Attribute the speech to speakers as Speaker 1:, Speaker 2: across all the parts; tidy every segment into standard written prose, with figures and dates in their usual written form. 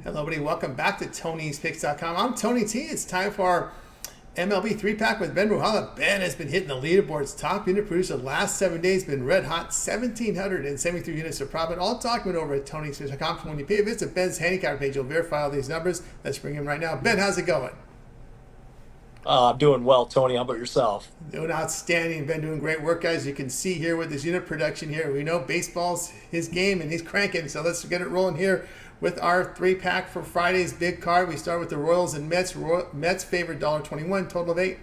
Speaker 1: Hello, everybody. Welcome back to Tony'sPicks.com. I'm Tony T. It's time for our MLB 3-pack with Ben Ruhala. Ben has been hitting the leaderboards. Top unit producer the last 7 days, been red hot, 1,773 units of profit. All documented over at Tony'sPicks.com. When you pay a visit Ben's handicap page, you'll verify all these numbers. Let's bring him right now. Ben, how's it going?
Speaker 2: I'm doing well, Tony. How about yourself?
Speaker 1: Doing outstanding. Ben doing great work, guys. You can see here with his unit production here. We know baseball's his game and he's cranking. So let's get it rolling here with our 3-pack for Friday's big card. We start with the Royals and Mets. Mets favorite $1.21, total of 8.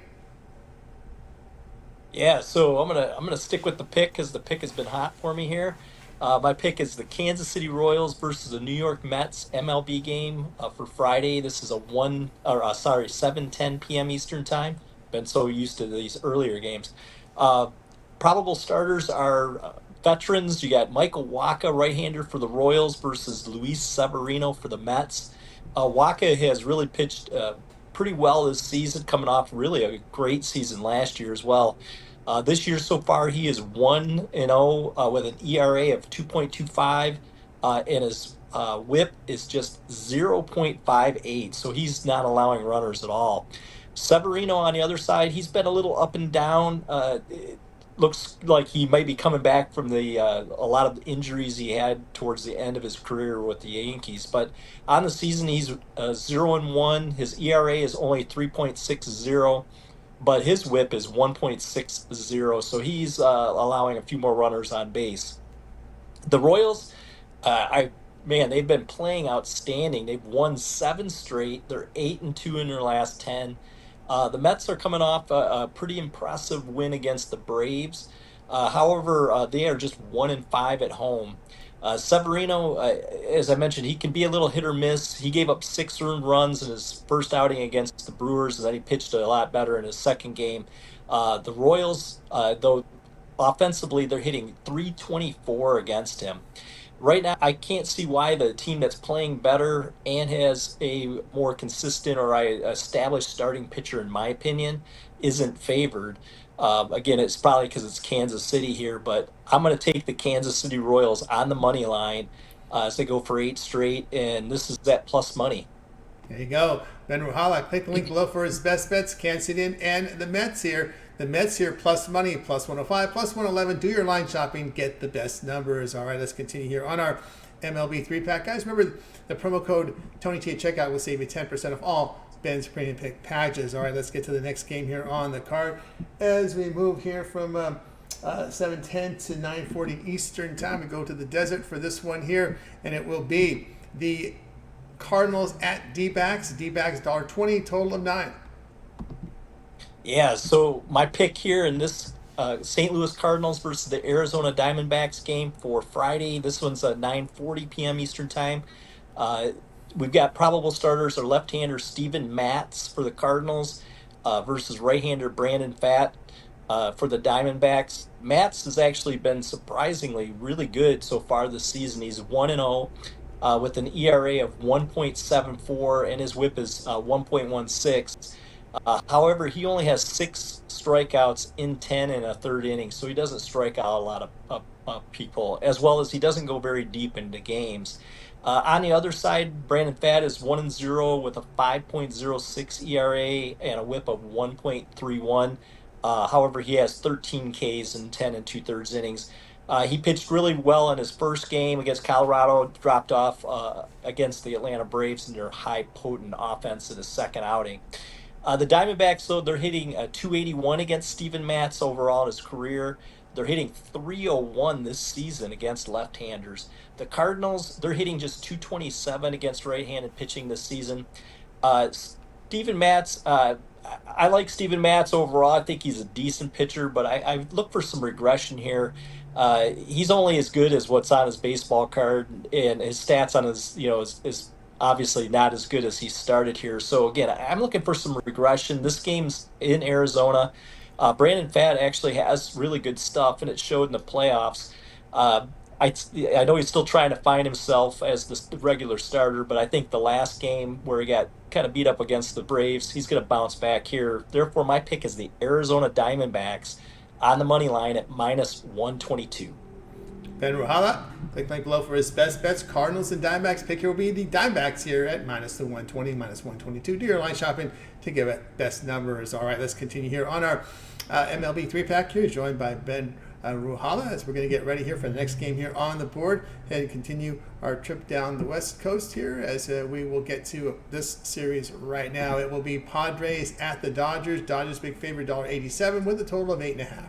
Speaker 2: Yeah, so I'm gonna stick with the pick because the pick has been hot for me here. My pick is the Kansas City Royals versus the New York Mets MLB game for Friday. This is a 7:10 p.m. Eastern time. Been so used to these earlier games. Uh, Probable starters are veterans. You got Michael Wacha, right-hander for the Royals, versus Luis Severino for the Mets. Wacha has really pitched pretty well this season, coming off really a great season last year as well. This year so far, he is 1-0 with an ERA of 2.25, and his WHIP is just 0.58. So he's not allowing runners at all. Severino on the other side, he's been a little up and down. It looks like he might be coming back from the a lot of injuries he had towards the end of his career with the Yankees. But on the season, he's 0-1. His ERA is only 3.60, but his WHIP is 1.60. So he's allowing a few more runners on base. The Royals, I man, they've been playing outstanding. They've won 7 straight. They're 8-2 in their last 10. The Mets are coming off a pretty impressive win against the Braves. However, they are just 1-5 at home. Severino, as I mentioned, he can be a little hit or miss. He gave up 6 earned runs in his first outing against the Brewers, and then he pitched a lot better in his second game. The Royals, though, offensively, they're hitting 324 against him. Right now, I can't see why the team that's playing better and has a more consistent or established starting pitcher, in my opinion, isn't favored. Again, it's probably because it's Kansas City here, but I'm going to take the Kansas City Royals on the money line as they go for 8 straight, and this is at plus money.
Speaker 1: There you go. Ben Ruhala. Click the link below for his best bets. Kansas City and the Mets here. The Mets here plus money, plus 105, plus 111. Do your line shopping. Get the best numbers. All right, let's continue here on our MLB 3-pack. Guys, remember the promo code TonyT at checkout will save you 10% off all Ben's premium pick packages. All right, let's get to the next game here on the card as we move here from 7:10 to 9:40 Eastern time. We go to the desert for this one here, and it will be the Cardinals at D-backs. D-backs $1.20, total of 9.
Speaker 2: Yeah, so my pick here in this St. Louis Cardinals versus the Arizona Diamondbacks game for Friday. This one's at 9:40 p.m. Eastern time. Uh, we've got probable starters are left-hander Steven Matz for the Cardinals versus right-hander Brandon Pfaadt for the Diamondbacks. Matz has actually been surprisingly really good so far this season. He's 1-0 with an ERA of 1.74, and his WHIP is 1.16. However, he only has 6 strikeouts in 10 and a third inning, so he doesn't strike out a lot of people, as well as he doesn't go very deep into games. On the other side, Brandon Pfaadt is 1-0 with a 5.06 ERA and a WHIP of 1.31. However, he has 13 Ks in 10 and two-thirds innings. He pitched really well in his first game against Colorado, dropped off against the Atlanta Braves in their high potent offense in his second outing. The Diamondbacks, though, they're hitting 281 against Steven Matz overall in his career. They're hitting 301 this season against left-handers. The Cardinals, they're hitting just 227 against right-handed pitching this season. Steven Matz, I like Steven Matz overall. I think he's a decent pitcher, but I look for some regression here. He's only as good as what's on his baseball card, and his stats on his, is obviously not as good as he started here. So again, I'm looking for some regression. This game's in Arizona. Brandon Pfaadt actually has really good stuff, and it showed in the playoffs. Uh, I know he's still trying to find himself as the regular starter, but I think the last game where he got kind of beat up against the Braves, he's going to bounce back here. Therefore, my pick is the Arizona Diamondbacks on the money line at minus 122.
Speaker 1: Ben Ruhala. Click the link below for his best bets. Cardinals and Diamondbacks. Pick here will be the Diamondbacks here at minus the 120, minus 122. Do your line shopping to give it best numbers. All right, let's continue here on our MLB 3-pack here, joined by Ben Ruhala, as we're going to get ready here for the next game here on the board and continue our trip down the West Coast here as we will get to this series right now. It will be Padres at the Dodgers. Dodgers big favorite, $1.87 with a total of 8.5.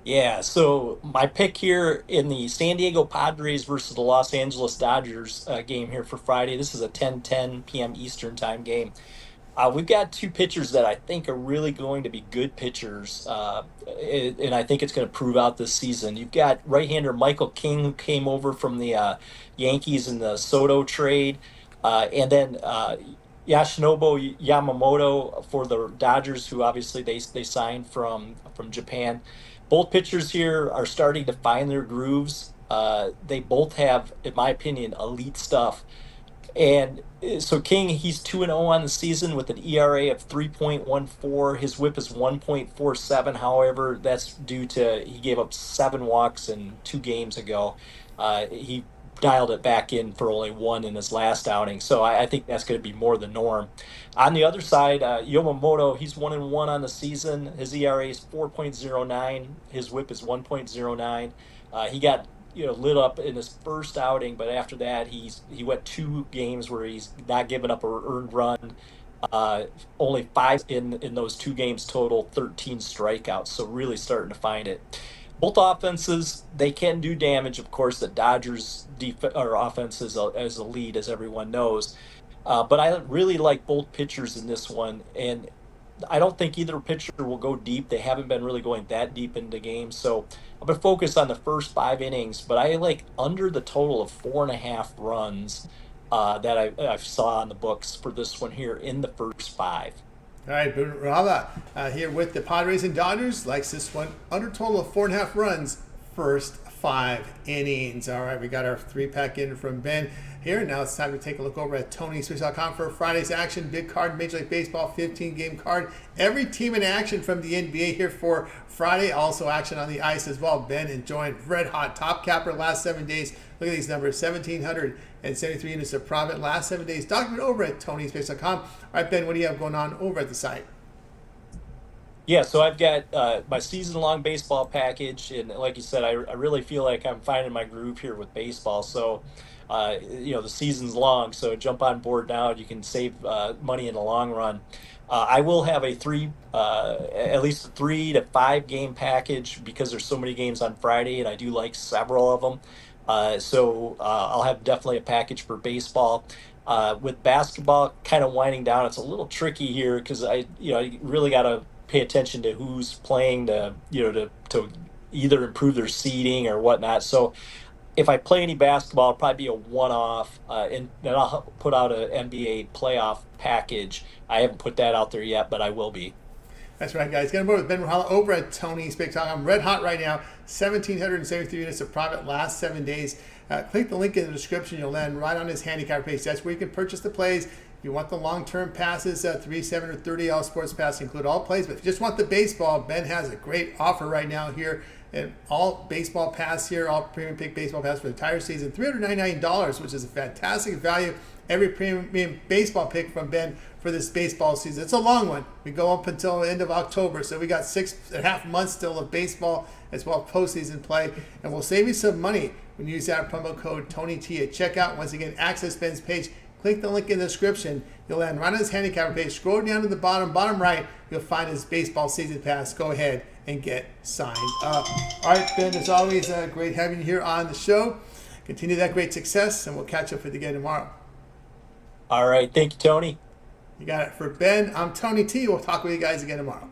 Speaker 2: Yeah, so my pick here in the San Diego Padres versus the Los Angeles Dodgers game here for Friday. This is a 10:10 p.m. Eastern time game. We've got two pitchers that I think are really going to be good pitchers, and I think it's going to prove out this season. You've got right-hander Michael King, who came over from the Yankees in the Soto trade, and then Yoshinobu Yamamoto for the Dodgers, who obviously they signed from Japan. Both pitchers here are starting to find their grooves. They both have, in my opinion, elite stuff. And so King, he's 2-0 on the season with an ERA of 3.14. His whip is 1.47. However, that's due to he gave up 7 walks in 2 games ago. He dialed it back in for only 1 in his last outing. So I think that's going to be more the norm. On the other side, Yamamoto, he's 1-1 on the season. His ERA is 4.09. His whip is 1.09. He got lit up in his first outing, but after that he went 2 games where he's not given up a earned run. Only 5 in those 2 games total, 13 strikeouts. So really starting to find it. Both offenses, they can do damage. Of course, the Dodgers' offense is as elite as everyone knows. But I really like both pitchers in this one, and I don't think either pitcher will go deep. They haven't been really going that deep into games, so I'm going to focus on the first 5 innings. But I like under the total of 4.5 runs that I saw on the books for this one here in the first 5.
Speaker 1: All right, Ruhala here with the Padres and Dodgers. Likes this one. Under total of 4.5 runs, first 5 innings. All right, we got our 3-pack in from Ben here. Now it's time to take a look over at TonySwitch.com for Friday's action. Big card, Major League Baseball, 15-game card. Every team in action from the NBA here for Friday. Also action on the ice as well. Ben enjoying red hot top capper last 7 days. Look at these numbers, 1,773 units of profit last 7 days. Document over at TonySwitch.com. All right, Ben, what do you have going on over at the site?
Speaker 2: Yeah, so I've got my season-long baseball package, and like you said, I really feel like I'm finding my groove here with baseball. So, the season's long, so jump on board now. You can save money in the long run. I will have at least a 3 to 5 game package because there's so many games on Friday, and I do like several of them. So I'll have definitely a package for baseball. With basketball kind of winding down, it's a little tricky here because I really got to pay attention to who's playing to either improve their seeding or whatnot. So if I play any basketball, it'll probably be a one-off, and then I'll put out an NBA playoff package. I haven't put that out there yet, but I will be.
Speaker 1: That's right, guys. Get on board with Ben Ruhala over at Tony's Big Talk. I'm red hot right now. 1,773 units of profit last 7 days. Click the link in the description. You'll land right on his handicap page. That's where you can purchase the plays. If you want the long-term passes, 3, 7, or 30 all sports pass include all plays. But if you just want the baseball, Ben has a great offer right now here. And all baseball pass here, all premium pick baseball pass for the entire season, $399, which is a fantastic value. Every premium baseball pick from Ben for this baseball season. It's a long one. We go up until the end of October, so we got 6.5 months still of baseball as well as postseason play, and we'll save you some money when you use that promo code TonyT at checkout. Once again, access Ben's page. Click the link in the description. You'll land right on his handicapper page. Scroll down to the bottom right. You'll find his baseball season pass. Go ahead and get signed up. All right, Ben, as always, great having you here on the show. Continue that great success, and we'll catch up with you again tomorrow.
Speaker 2: All right. Thank you, Tony.
Speaker 1: You got it. For Ben, I'm Tony T. We'll talk with you guys again tomorrow.